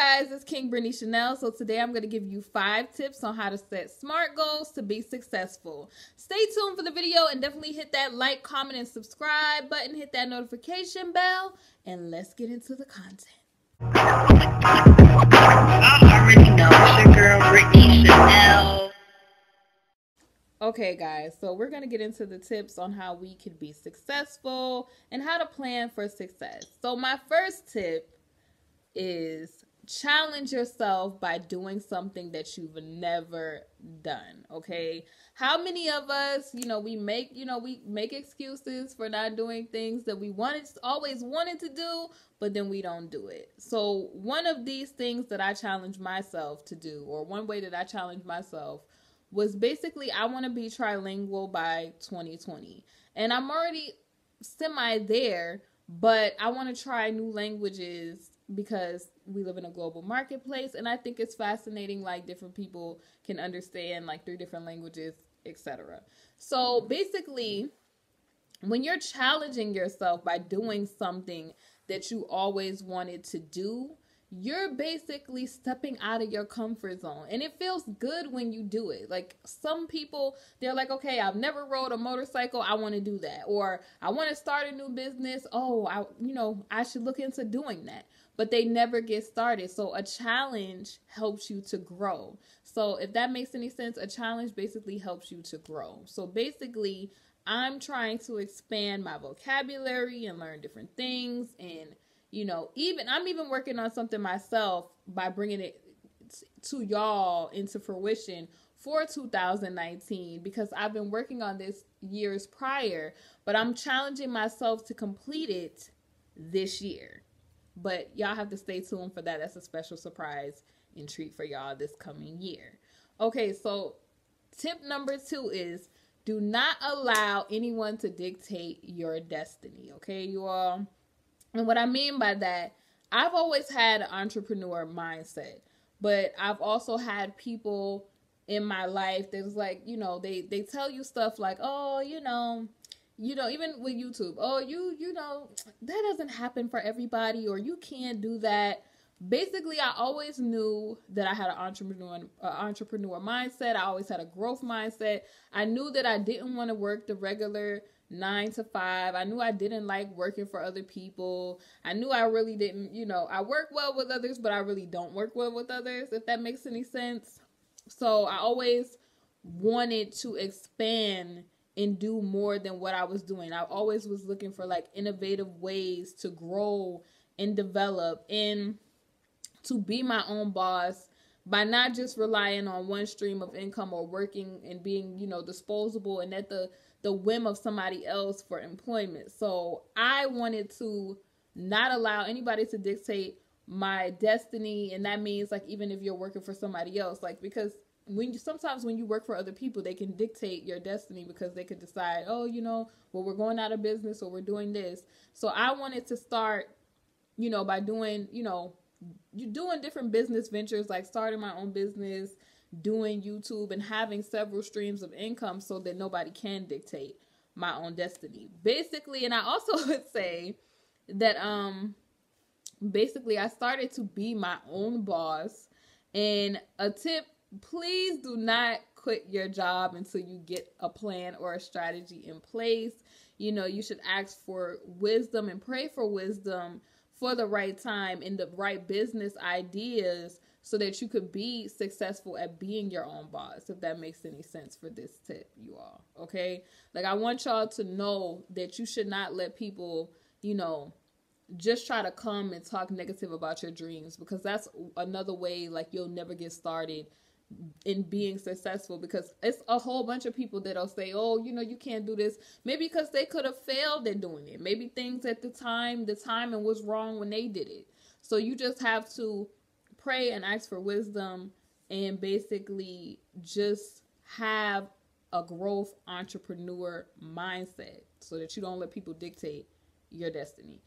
guys, it's KingBritneyChanel. So today I'm going to give you 5 tips on how to set SMART goals to be successful. Stay tuned for the video and definitely hit that like, comment, and subscribe button. Hit that notification bell and let's get into the content. I already know it's your girl Britney Chanel. Okay guys, so we're going to get into the tips on how we could be successful and how to plan for success. So my first tip is challenge yourself by doing something that you've never done. Okay, how many of us, we make excuses for not doing things that we always wanted to do, but then we don't do it. So one of these things that I challenged myself to do, or one way that I challenged myself, was basically I want to be trilingual by 2020, and I'm already semi there, but I want to try new languages because we live in a global marketplace, and I think it's fascinating, like different people can understand like 3 different languages, etc. So basically, when you're challenging yourself by doing something that you always wanted to do, you're basically stepping out of your comfort zone, and it feels good when you do it. Like some people, they're like, okay, I've never rode a motorcycle, I want to do that, or I want to start a new business, I should look into doing that, but they never get started. So a challenge helps you to grow. So if that makes any sense, a challenge basically helps you to grow. So basically, I'm trying to expand my vocabulary and learn different things, and I'm even working on something myself by bringing it to y'all into fruition for 2019, because I've been working on this years prior, but I'm challenging myself to complete it this year. But y'all have to stay tuned for that. That's a special surprise and treat for y'all this coming year. Okay, so tip number 2 is do not allow anyone to dictate your destiny. Okay, you all? And what I mean by that, I've always had an entrepreneur mindset, but I've also had people in my life that's like, they tell you stuff like, oh, even with YouTube, oh, that doesn't happen for everybody, or you can't do that. Basically, I always knew that I had an entrepreneur mindset. I always had a growth mindset. I knew that I didn't want to work the regular 9 to 5. I knew I didn't like working for other people. I knew I really didn't, I work well with others, but I really don't work well with others, if that makes any sense. So I always wanted to expand and do more than what I was doing. I always was looking for like innovative ways to grow and develop and to be my own boss by not just relying on one stream of income or working and being, disposable and at the whim of somebody else for employment. So I wanted to not allow anybody to dictate my destiny. And that means like, even if you're working for somebody else, like, because sometimes when you work for other people, they can dictate your destiny because they could decide, oh, we're going out of business or we're doing this. So I wanted to start, by doing, you're doing different business ventures, like starting my own business, doing YouTube, and having several streams of income so that nobody can dictate my own destiny. Basically, and I also would say that basically I started to be my own boss. And a tip, please do not quit your job until you get a plan or a strategy in place. You should ask for wisdom and pray for wisdom for the right time and the right business ideas so that you could be successful at being your own boss, if that makes any sense for this tip, you all. Okay? Like, I want y'all to know that you should not let people, just try to come and talk negative about your dreams, because that's another way, like, you'll never get started in being successful, because it's a whole bunch of people that'll say, oh, you can't do this, maybe because they could have failed at doing it, maybe things at the time and was wrong when they did it. So you just have to pray and ask for wisdom and basically just have a growth entrepreneur mindset so that you don't let people dictate your destiny.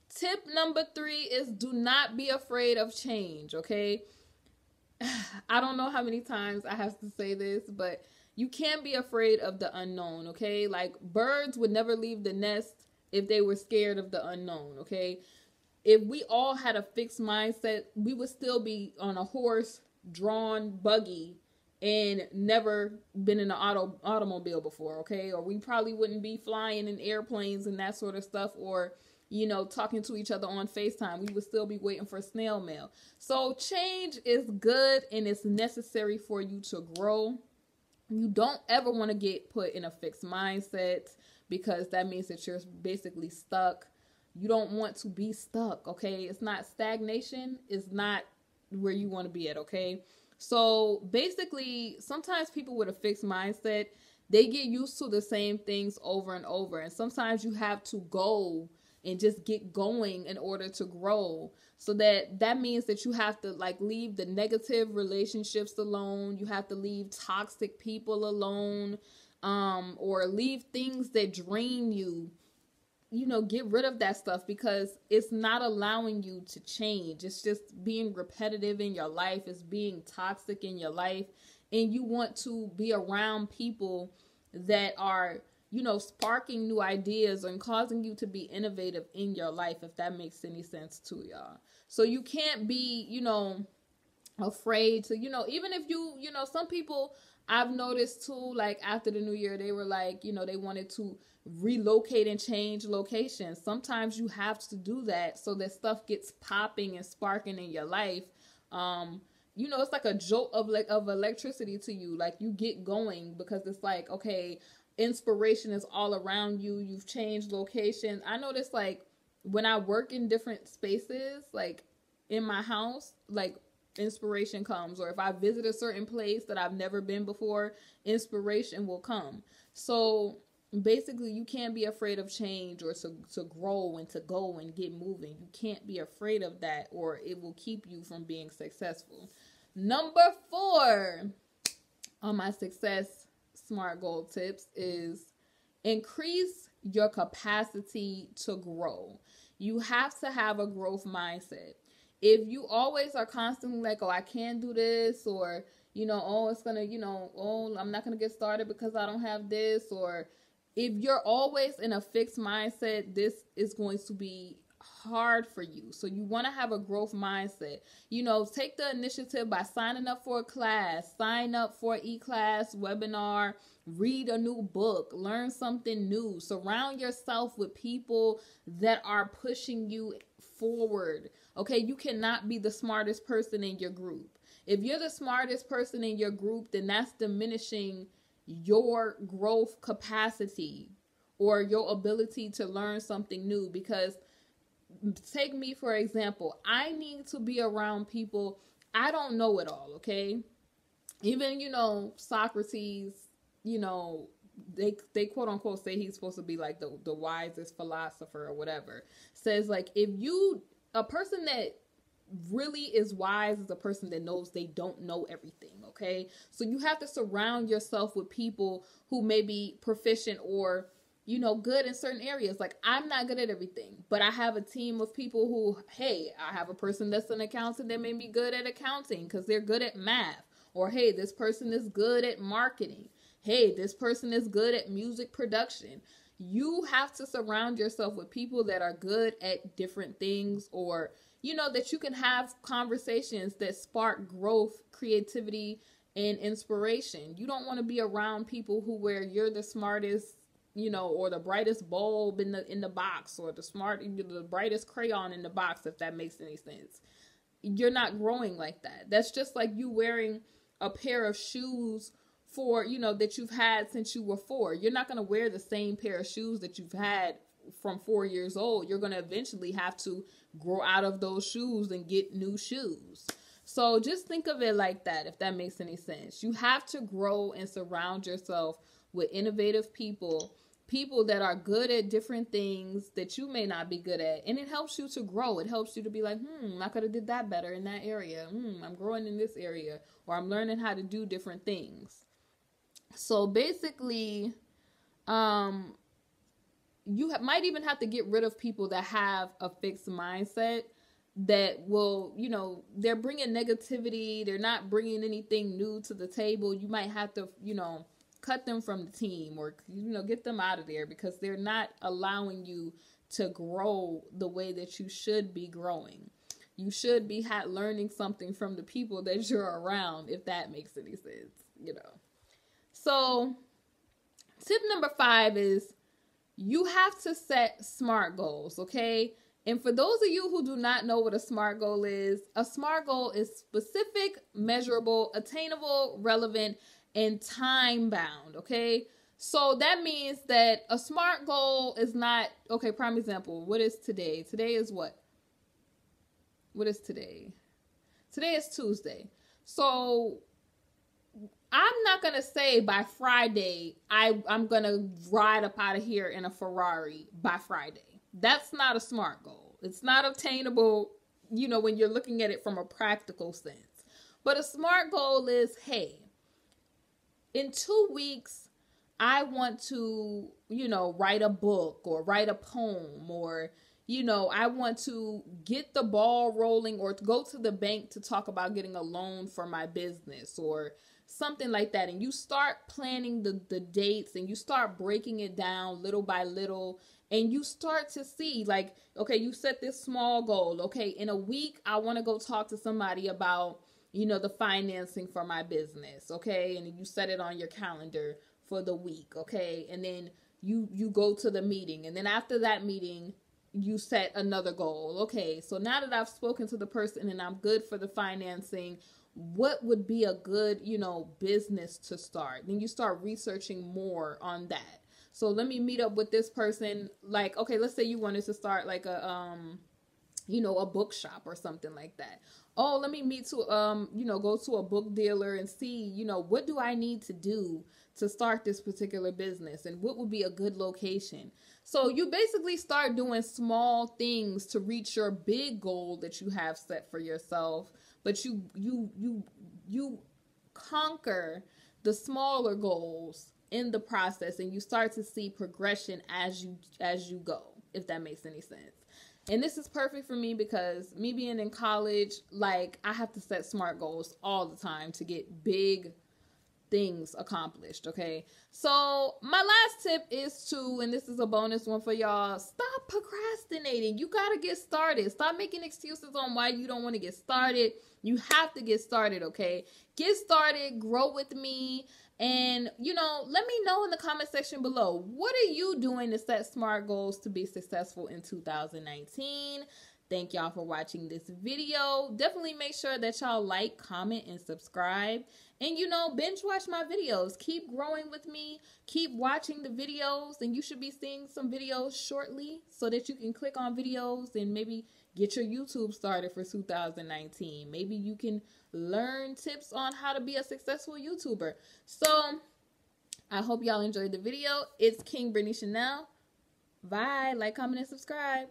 Tip number 3 is do not be afraid of change. Okay, I don't know how many times I have to say this, but you can't be afraid of the unknown, okay? Like, birds would never leave the nest if they were scared of the unknown, okay? if we all had a fixed mindset, we would still be on a horse drawn buggy and never been in an automobile before, okay? Or we probably wouldn't be flying in airplanes and that sort of stuff, or talking to each other on FaceTime. We would still be waiting for snail mail. So change is good and it's necessary for you to grow. You don't ever want to get put in a fixed mindset, because that means that you're basically stuck. You don't want to be stuck, okay? It's not stagnation. It's not where you want to be at, okay? So basically, sometimes people with a fixed mindset, they get used to the same things over and over. And sometimes you have to go and just get going in order to grow. So that means that you have to leave the negative relationships alone. You have to leave toxic people alone, or leave things that drain you. Get rid of that stuff, because it's not allowing you to change. It's just being repetitive in your life. It's being toxic in your life. And you want to be around people that are, sparking new ideas and causing you to be innovative in your life, if that makes any sense to y'all. So you can't be, afraid to, even if some people I've noticed too, after the new year, they were they wanted to relocate and change locations. Sometimes you have to do that so that stuff gets popping and sparking in your life. It's like a jolt of electricity to you. You get going, because it's okay, inspiration is all around you. You've changed location. I notice when I work in different spaces, in my house, inspiration comes. Or if I visit a certain place that I've never been before, inspiration will come. So basically, you can't be afraid of change, or to grow and to go and get moving. You can't be afraid of that, or it will keep you from being successful. Number 4 on my success SMART goal tips is increase your capacity to grow. You have to have a growth mindset. If you always are constantly oh, I can't do this, or, oh, it's going to, oh, I'm not going to get started because I don't have this, or if you're always in a fixed mindset, this is going to be hard for you. So you want to have a growth mindset. Take the initiative by signing up for a class, sign up for an e-class webinar, read a new book, learn something new. Surround yourself with people that are pushing you forward. Okay, you cannot be the smartest person in your group. If you're the smartest person in your group, then that's diminishing your growth capacity or your ability to learn something new. Because take me for example, I need to be around people. I don't know it all, okay? Even, Socrates, they quote unquote say he's supposed to be the wisest philosopher or whatever. Says a person that really is wise is a person that knows they don't know everything, okay? So you have to surround yourself with people who may be proficient or, good in certain areas. I'm not good at everything, but I have a team of people who, hey, I have a person that's an accountant that may be good at accounting because they're good at math. Or, hey, this person is good at marketing. Hey, this person is good at music production. You have to surround yourself with people that are good at different things, or, that you can have conversations that spark growth, creativity, and inspiration. You don't want to be around people where you're the smartest, or the brightest bulb in the box, or the brightest crayon in the box, if that makes any sense. You're not growing like that. That's just like you wearing a pair of shoes for, that you've had since you were 4. You're not going to wear the same pair of shoes that you've had from 4 years old. You're going to eventually have to grow out of those shoes and get new shoes. So just think of it like that, if that makes any sense. You have to grow and surround yourself with innovative people that are good at different things that you may not be good at. And it helps you to grow. It helps you to be I could have did that better in that area. I'm growing in this area, or I'm learning how to do different things. So basically, might even have to get rid of people that have a fixed mindset that will, they're bringing negativity. They're not bringing anything new to the table. You might have to, cut them from the team, or, get them out of there, because they're not allowing you to grow the way that you should be growing. You should be learning something from the people that you're around, if that makes any sense, you know. So tip number 5 is you have to set SMART goals, okay? And for those of you who do not know what a SMART goal is, a SMART goal is specific, measurable, attainable, relevant, and time-bound, okay? So that means that a SMART goal is not, okay, prime example, what is today? Today is what? What is today? Today is Tuesday. So I'm not going to say by Friday, I'm going to ride up out of here in a Ferrari by Friday. That's not a SMART goal. It's not obtainable, you know, when you're looking at it from a practical sense. But a SMART goal is, hey, in 2 weeks, I want to, you know, write a book or write a poem, or, you know, I want to get the ball rolling or go to the bank to talk about getting a loan for my business or something like that. And you start planning the dates, and you start breaking it down little by little. And you start to see, like, okay, you set this small goal. Okay, in a week, I want to go talk to somebody about, you know, the financing for my business. Okay, and you set it on your calendar for the week. Okay, and then you go to the meeting. And then after that meeting, you set another goal. Okay, so now that I've spoken to the person and I'm good for the financing, what would be a good, you know, business to start? Then you start researching more on that. So let me meet up with this person. Like, okay, let's say you wanted to start like a, you know, a bookshop or something like that. Oh, let me meet to, you know, go to a book dealer and see, you know, what do I need to do to start this particular business, and what would be a good location. So you basically start doing small things to reach your big goal that you have set for yourself, but you conquer the smaller goals in the process, and you start to see progression as you go, if that makes any sense. And this is perfect for me because me being in college, like, I have to set SMART goals all the time to get big things accomplished, okay? So my last tip is to, and this is a bonus one for y'all, stop procrastinating. You gotta get started. Stop making excuses on why you don't want to get started. You have to get started, okay? Get started, grow with me, and, you know, let me know in the comment section below, what are you doing to set SMART goals to be successful in 2019? Thank y'all for watching this video. Definitely make sure that y'all like, comment, and subscribe. And, you know, binge watch my videos. Keep growing with me. Keep watching the videos. And you should be seeing some videos shortly so that you can click on videos and maybe get your YouTube started for 2019. Maybe you can learn tips on how to be a successful YouTuber. So I hope y'all enjoyed the video. It's KingBritneyChanel. Bye. Like, comment, and subscribe.